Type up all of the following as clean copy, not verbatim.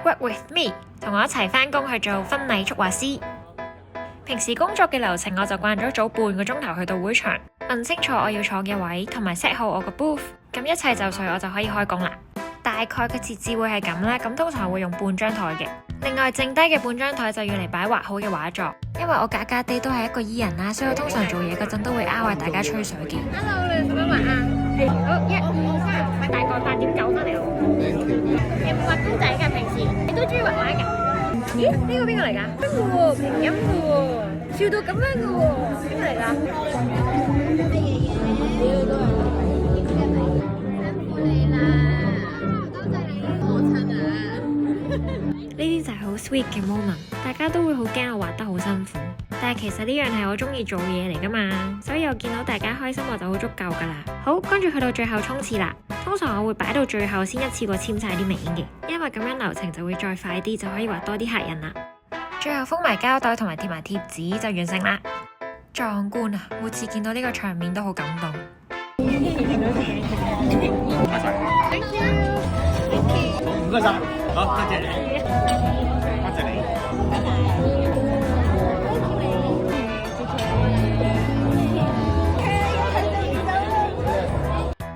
Work with me， 同我一齊返工去做婚禮促畫師。平時工作嘅流程我就慣咗早半個鐘頭去到會場，問清楚我要坐嘅位，同埋 set 好我個 booth， 咁一切就緒我就可以開工啦。大概嘅設置會係咁啦，咁通常會用半張台嘅，另外剩低嘅半張台就要嚟擺畫好嘅畫作。因為我假假地都係一個 E 人啦，所以我通常做嘢嗰陣都會拗下大家吹水嘅。Hello， 你做乜畫啊？好，1、2、3，快大個8.9翻嚟咯。有冇畫公仔㗎？平時你都中意畫畫㗎？咦？呢個邊個嚟㗎？真嘅喎，平音嘅喎，笑到咁樣嘅喎，邊個嚟㗎？呢啲就係好 sweet 嘅 moment， 大家都會好驚我畫得好辛苦，但係其實呢樣係我中意做嘅嘢嚟噶嘛，所以我見到大家開心我就好足夠噶啦。好，跟住去到最後衝刺啦，通常我會擺到最後先一次過簽晒啲名嘅，因為咁樣流程就會再快啲，就可以畫多啲客人啦。最後封埋膠袋同埋貼埋貼紙就完成啦，壯觀啊！每次見到呢個場面都好感動。唔該晒，好，多謝你，多謝你。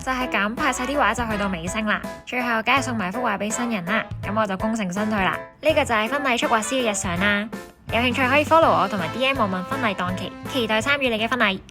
就係咁派晒啲畫就去到尾聲啦，最後梗係送埋幅畫俾新人啦，咁我就功成身退啦。呢個就係婚禮促畫師嘅日常啦，有興趣可以 follow 我同埋 DM 我問婚禮檔期，期待參與你嘅婚禮。